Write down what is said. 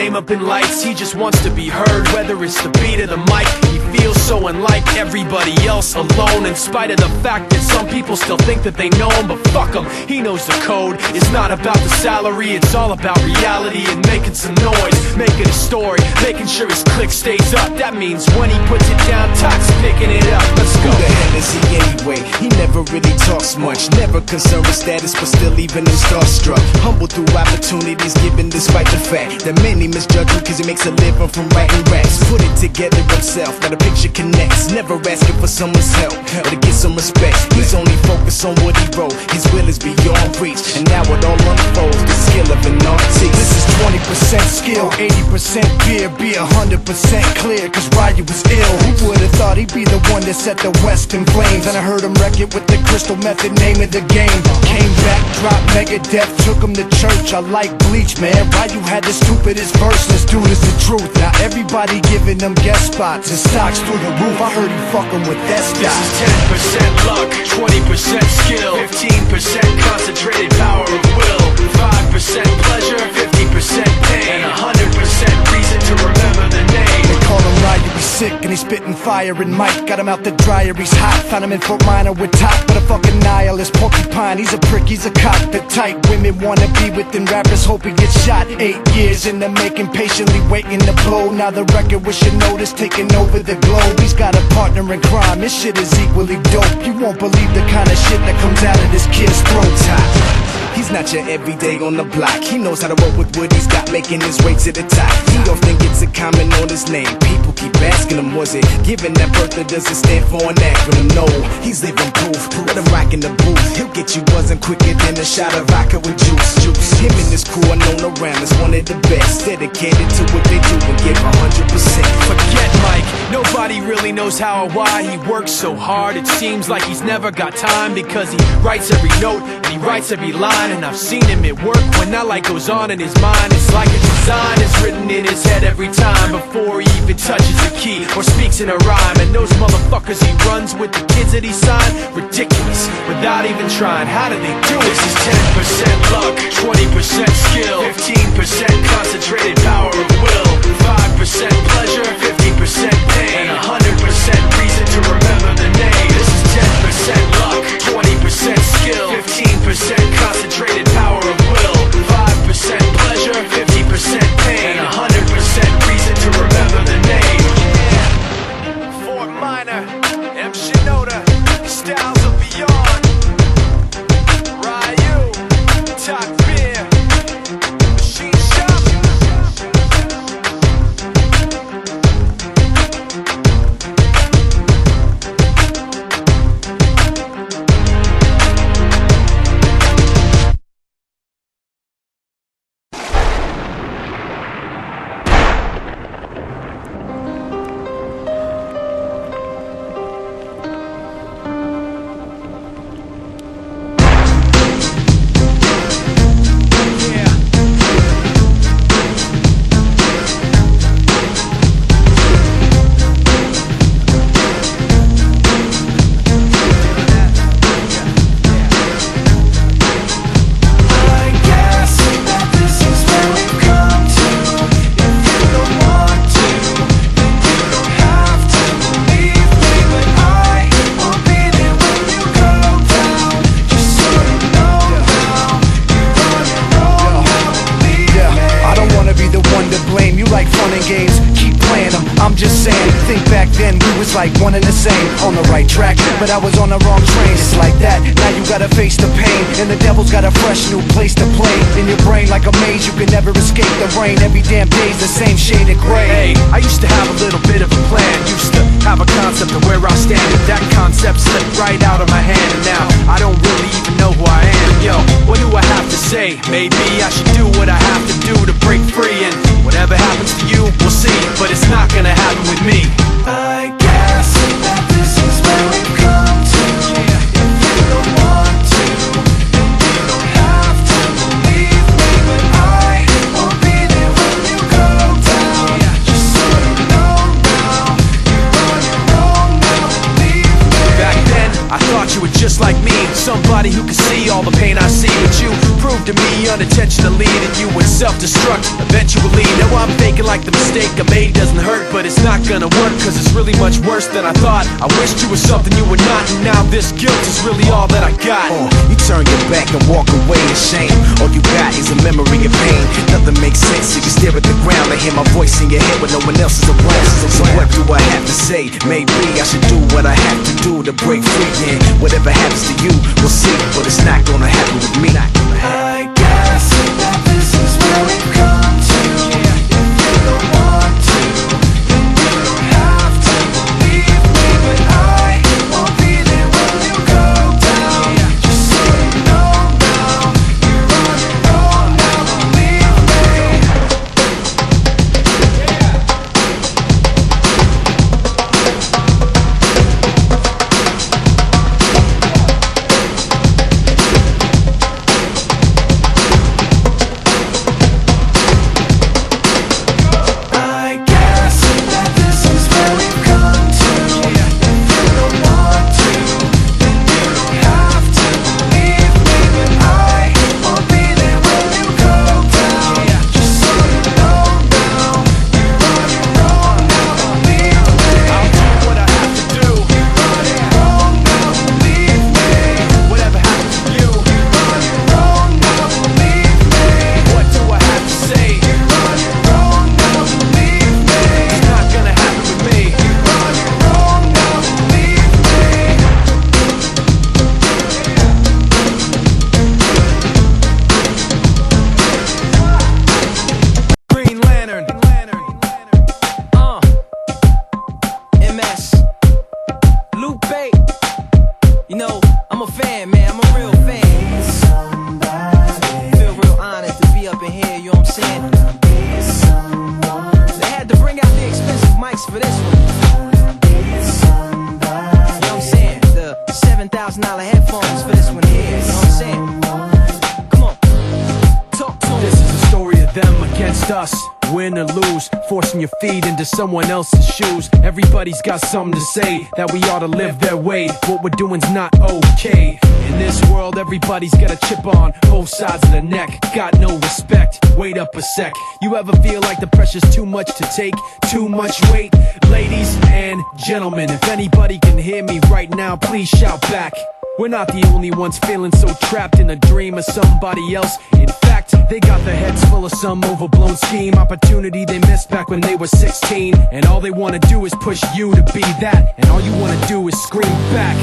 name up in lights. He just wants to be heard, whether it's the beat of the mic. He feels so unlike everybody else, alone, in spite of the fact that some people still think that they know him. But fuck him, he knows the code. It's not about the salary, it's all about reality and making some noise, making a story, making sure his click stays up. That means when he puts it down, Tox picking it up. Let's go. Who the hell is he anyway? He never really talks much, never concerned with status, but still even him starstruck. Humble through opportunities given despite the fact that many misjudge him cause he makes a living from writing raps. Put it together himself, now the picture connects, never asking for someone's help or to get some respect. He's only focused on what he wrote, his will is beyond reach, and now it all unfolds, the skill of an artist. This is 20% skill, 80% fear, be 100% clear, cause Ryu was ill. Who would've thought he'd be the one that set the West in flames? And I heard him wreck it with the crystal method, name of the game. Came back, dropped Megadeth, took him to church. I like Bleach, man, Ryu had the stupidest verse. This dude is the truth. Now everybody giving them guest spots and stocks through the roof. I heard he fucking with that stock. This is 10% luck, 20% skill, 15% concentrated power of will, 5% pleasure, 50% pain, and 100% reason to remember the name. They call him Ryu, he's sick and he's spitting fire. And Mike got him out the dryer, he's hot. Found him in Fort Minor with top, but a fucking nihilist porcupine. He's a prick, he's a cock. The type women wanna be with, and rappers hope he gets shot. 8 years in the making, patiently waiting to blow. Now the record with your notice taking over the globe. He's got a partner in crime, his shit is equally dope. You won't believe the kind of shit that comes out of this kid's throat. He's not your everyday on the block. He knows how to work with what he's got, making his way to the top. He often gets a comment on his name. People keep asking him, was it given that birth that doesn't stand for an acronym? No, he's living proof. Let him rock in the booth. He'll get you buzzing quicker than a shot of vodka with juice. Him and his crew are known around as one of the best, dedicated to what they do and give 100%. Forget Mike, nobody really knows how or why he works so hard. It seems like he's never got time, because he writes every note and he writes every line. And I've seen him at work when that light goes on in his mind. It's like a design is written in his head every time, before he even touches a key or speaks in a rhyme. And those motherfuckers he runs with, the kids that he signed, ridiculous, without even trying. How do they do it? This is 10% luck, 20% skill, 15% concentrated power of will, 5% pleasure, 50% pain, and 100% reason to remember the name. This is 10% luck, 20% skill, 15% concentrated power of will, 5% pleasure, 50% pain, and 100% reason to remember the name. Yeah. Fort Minor, M. Shinoda, styles of beyond. Ryu, Talk Beer, Machine Shop. I'm just saying, think back then we was like one and the same, on the right track, but I was on the wrong train. It's like that, now you gotta face the pain, and the devil's got a fresh new place to play. In your brain like a maze, you can never escape the rain. Every damn day's the same shade of gray. Hey, I used to have a little bit of a plan, used to have a concept of where I'll stand, but that concept slipped right out of my hand, and now I don't really even know who I am. Yo, what do I have to say? Maybe I should do what I have to do to break free, and whatever happens to you, we'll see, but it's not gonna happen with me. I guess that this is where we've come to. If you don't want to, then you don't have to believe me, but I will be there when you go down. Just so you know now, you're on your own now, believe me. Back then, I thought you were just like me, somebody somebody who can see all the pain I see. But you proved to me unintentionally that you would self-destruct eventually. Now I'm thinking like the mistake I made doesn't hurt, but it's not gonna work, cause it's really much worse than I thought. I wished you were something you were not, and now this guilt is really all that I got. You turn your back and walk away in shame. All you got is a memory of pain. Nothing makes sense, so you stare at the ground and hear my voice in your head when no one else is around. So what do I have to say? Maybe I should do what I have to do to break free. And whatever happens to you, we'll see, but it's not gonna happen with me. I guess that this is where we've come to. If you don't want to, then you don't have to believe me, but I won't be there when you go down. Just so you know now, you're on your own now, believe me. I guess that this is where we've come to. If you don't want to, then you don't have to believe me, but I won't be there when you go down. Just so you know now, you're on your own now, believe me. I'll do what I have to do. You're on your own now, believe me. Whatever happens to you, You're on your own now, believe me. what do I have to say? You're on your own now, believe me. It's not gonna happen with me. You're on your own now, believe me. Green Lantern. MS. Lupe. You know, I'm a fan, man. I'm a real fan. Feel real honored to be up in here, you know what I'm saying? They had to bring out the expensive mics for this one. You know what I'm saying? The $7,000 headphones for this one here. You know what I'm saying? Come on. Talk to 'em. This is a story of them against us. Win or lose, forcing your feet into someone else's shoes. Everybody's got something to say, that we ought to live their way. What we're doing's not okay. In this world, everybody's got a chip on both sides of the neck. Got no respect. Wait up a sec. You ever feel like the pressure's too much to take? Too much weight? Ladies and gentlemen, if anybody can hear me right now, please shout back. We're not the only ones feeling so trapped in a dream of somebody else. In fact, they got their heads full of some overblown scheme, opportunity they missed back when they were 16. And all they wanna do is push you to be that, and all you wanna do is scream back.